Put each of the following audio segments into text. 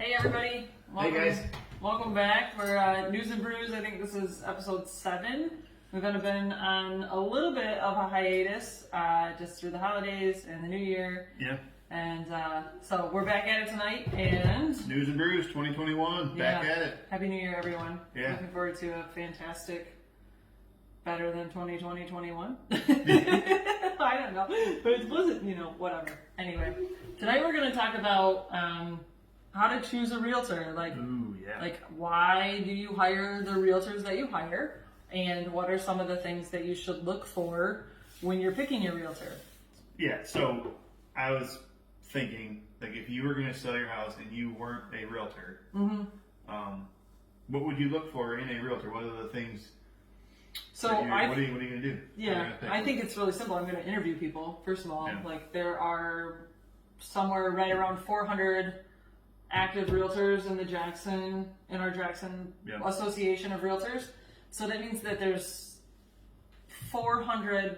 Hey everybody! Welcome, Hey guys! Welcome back. We're News and Brews. I think this is episode 7. We've been on a little bit of a hiatus, just through the holidays and the New Year. Yeah. And so we're back at it tonight. And News and Brews 2021, back at it. Happy New Year, everyone! Yeah. Looking forward to a fantastic, better than 2020-21. I don't know, but it wasn't. Whatever. Anyway, tonight we're going to talk about how to choose a realtor. Ooh, yeah. Like, why do you hire the realtors that you hire? And what are some of the things that you should look for when you're picking your realtor? Yeah, so I was thinking, like, if you were going to sell your house and you weren't a realtor, what would you look for in a realtor? What are the things? So what are you going to do? Yeah, I think it's really simple. I'm going to interview people, first of all. Yeah. Like, there are somewhere right around 400 active realtors in our Jackson Association of Realtors. So that means that there's 400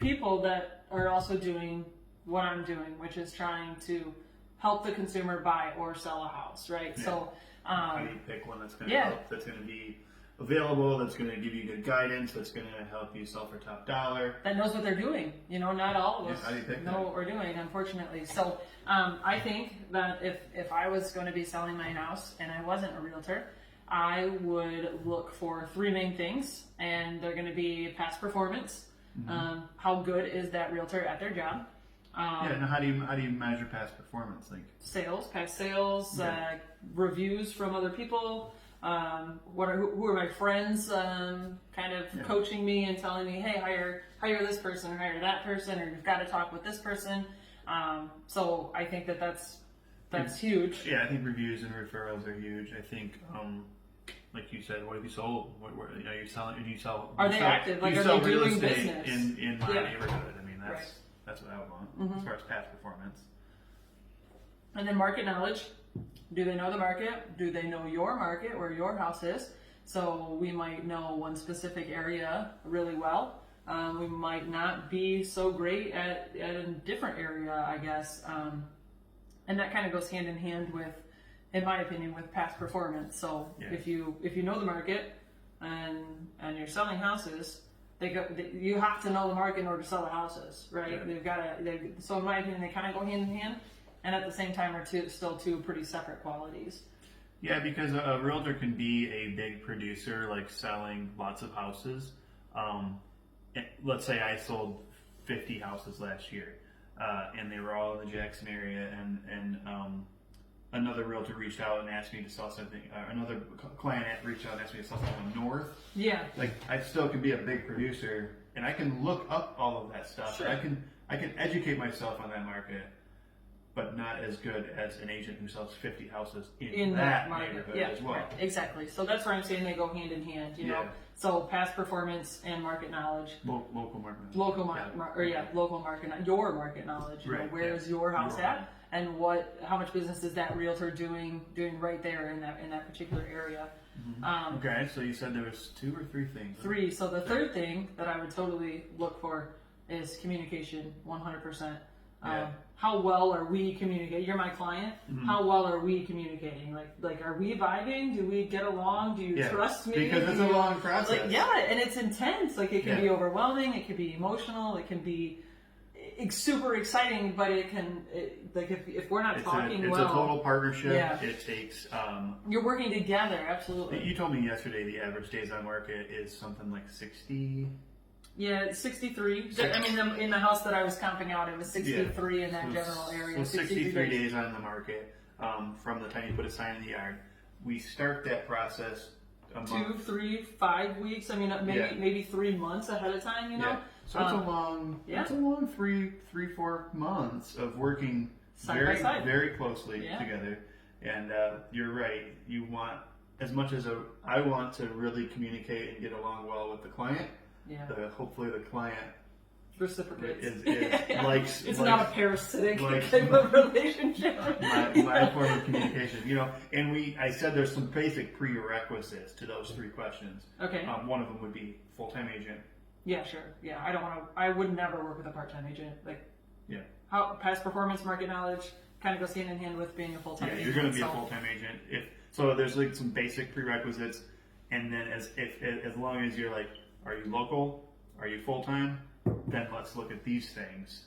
people that are also doing what I'm doing, which is trying to help the consumer buy or sell a house, right? Yeah. So how do you pick one that's going to help, that's going to be available, that's going to give you good guidance, that's going to help you sell for top dollar? That knows what they're doing. Not all of us how do you pick know what we're doing, unfortunately. So I think that if I was going to be selling my house and I wasn't a realtor, I would look for 3 main things, and they're going to be past performance. How good is that realtor at their job? Now how do you measure past performance? Like past sales, reviews from other people. Who are my friends coaching me and telling me, hey, hire this person or hire that person, or you've got to talk with this person. So I think that's huge. Yeah, I think reviews and referrals are huge. I think, like you said, what have you sold? You sell. Are they active? Like, are they doing business in my neighborhood? I mean, that's what I would want as far as past performance. And then market knowledge. Do they know the market? Do they know your market, where your house is? So we might know one specific area really well. We might not be so great at a different area, I guess. And that kind of goes hand in hand with, in my opinion, with past performance. So if you know the market and you're selling houses, you have to know the market in order to sell the houses, right? Yeah. So in my opinion, they kind of go hand in hand. And at the same time are still two pretty separate qualities. Yeah, because a realtor can be a big producer, like selling lots of houses. Let's say I sold 50 houses last year, and they were all in the Jackson area, and another realtor reached out and asked me to sell something. Another client reached out and asked me to sell something north. Yeah. Like, I still can be a big producer, and I can look up all of that stuff. Sure. I can educate myself on that market, but not as good as an agent who sells 50 houses in that neighborhood as well. Right, exactly. So that's where I'm saying they go hand in hand, know. So past performance and market knowledge. Local market knowledge. Local market knowledge. Your market knowledge. Where is your house at? And how much business is that realtor doing right there in that particular area? Okay, so you said there was 2 or 3 things. 3. So the third thing that I would totally look for is communication, 100%. How well are we communicating? You're my client. How well are we communicating? Like, are we vibing? Do we get along? Do you trust me? Because it's a long process. And it's intense. Like, it can be overwhelming. It can be emotional. It can be super exciting. But if we're not talking well, it's a total partnership. Yeah. It takes. You're working together. Absolutely. You told me yesterday the average days on market is something like 60. Yeah, it's 63. I mean, in the house that I was camping out, it was 63 in that general area. So 63 days on the market from the time you put a sign in the yard. We start that process 2, 3, 5 weeks. I mean, maybe 3 months ahead of time. Yeah. So it's a long 3-4 months of working side by side, very closely together. And you're right. You want, as much as I want to really communicate and get along well with the client. Yeah. Hopefully the client reciprocates. It's not a parasitic type of relationship. my form of communication, And I said there's some basic prerequisites to those 3 questions. Okay. One of them would be full-time agent. Yeah, sure. Yeah, I would never work with a part-time agent. How past performance, market knowledge, kind of goes hand in hand with being a full-time Yeah, agent. you're going to be so. a full-time agent. So there's like some basic prerequisites, and then as long as you're like, are you local? Are you full-time? Then let's look at these things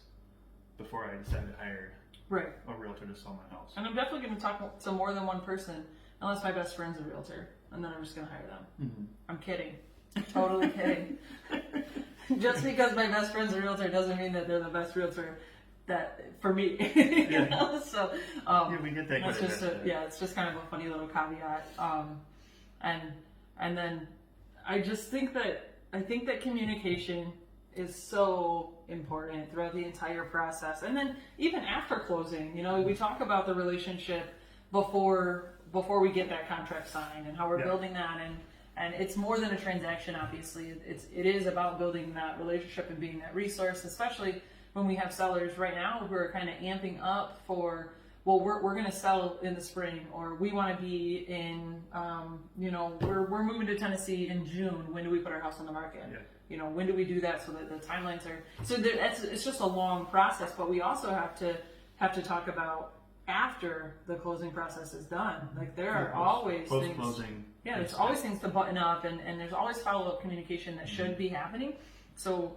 before I decide to hire Right. a realtor to sell my house. And I'm definitely going to talk to more than one person, unless my best friend's a realtor, and then I'm just going to hire them. Mm-hmm. I'm kidding. Totally kidding. Just because my best friend's a realtor doesn't mean that they're the best realtor for me. You know? So Yeah, we get that. that's just it's just kind of a funny little caveat. And then I think that communication is so important throughout the entire process, and then even after closing. You know, we talk about the relationship before we get that contract signed and how we're building that, and it's more than a transaction. Obviously, it is about building that relationship and being that resource, especially when we have sellers right now who are kind of amping up for, well, we're going to sell in the spring, or we want to be in, we're moving to Tennessee in June. When do we put our house on the market? Yeah. You know, when do we do that so that the timelines are, so it's just a long process, but we also have to talk about after the closing process is done. Like there are always things, there's always things to button up, and there's always follow-up communication that should be happening. So,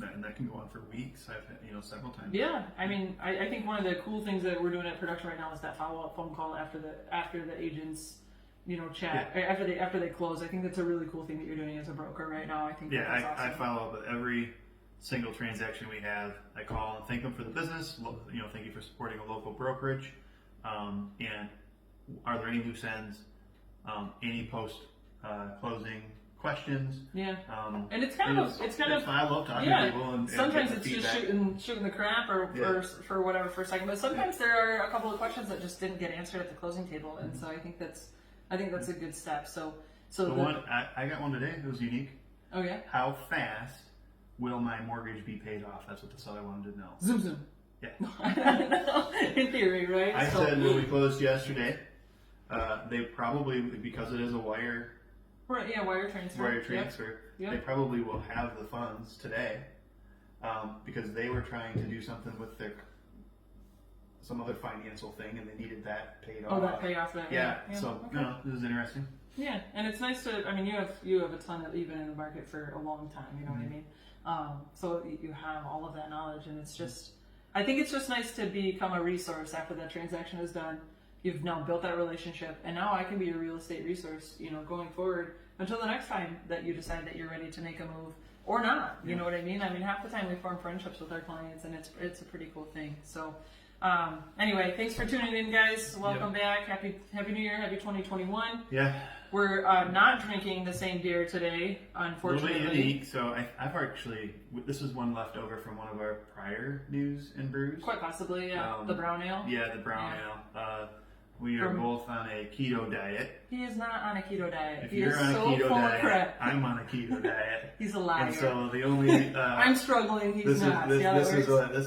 and that can go on for weeks. I've had, several times. yeah, I mean, I think one of the cool things that we're doing at Production right now is that follow-up phone call after the agents, chat after they close. I think that's a really cool thing that you're doing as a broker right now. I think that's awesome. I follow up with every single transaction we have. I call and thank them for the business. Thank you for supporting a local brokerage. And are there any loose ends? Any post closing questions? Yeah. And it's kind of I love talking to people. And sometimes and it's feedback. just shooting the crap or for whatever for a second. But sometimes there are a couple of questions that just didn't get answered at the closing table, and so I think that's a good step. So I got one today. It was unique. Oh yeah. How fast will my mortgage be paid off? That's what the seller wanted to know. Zoom. Yeah. In theory, right? I said when we closed yesterday, they probably, because it is a wire transfer. Yep. They probably will have the funds today, because they were trying to do something with some other financial thing, and they needed that paid off. Oh, that payoff. Yeah. So okay. This is interesting. Yeah, and it's nice to. I mean, you have a ton that you've been in the market for a long time. You know what I mean? So you have all of that knowledge, and it's just. I think it's just nice to become a resource after that transaction is done. You've now built that relationship, and now I can be your real estate resource, going forward until the next time that you decide that you're ready to make a move or not. You know what I mean? I mean, half the time we form friendships with our clients, and it's a pretty cool thing. So, anyway, thanks for tuning in, guys. Welcome back. Happy New Year. Happy 2021. Yeah. We're not drinking the same beer today, unfortunately. A little bit unique. So I've actually, this is one left over from one of our prior News and Brews. Quite possibly, yeah. The brown ale. Yeah, the brown ale. We are both on a keto diet. He is not on a keto diet. If he you're is on a so keto full diet, of crap. I'm on a keto diet. He's a liar. And so the only I'm struggling. He's not. This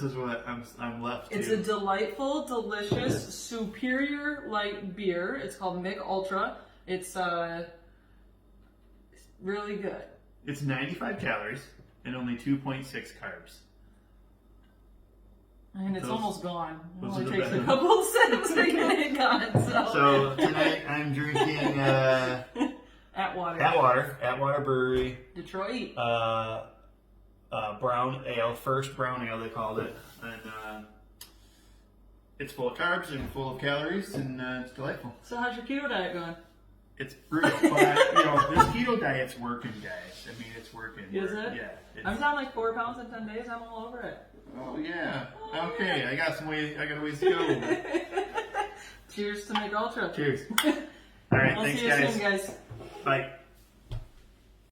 is what I'm left to. It's a delightful, delicious, superior light beer. It's called Mick Ultra. It's really good. It's 95 calories and only 2.6 carbs. And it's almost gone. It those only are the takes a best. couple of sips to get it gone. So tonight I'm drinking Atwater Brewery Detroit. brown ale, first brown ale they called it, and it's full of carbs and full of calories, and it's delightful. So how's your keto diet going? It's brutal, but this keto diet's working, guys. I mean, it's working. Is it? Yeah. I'm down like 4 pounds in 10 days. I'm all over it. Oh yeah. Okay, I got a ways to go. Cheers to Mick Ultra. Cheers. All right, I'll thanks, see you guys. soon, guys. Bye.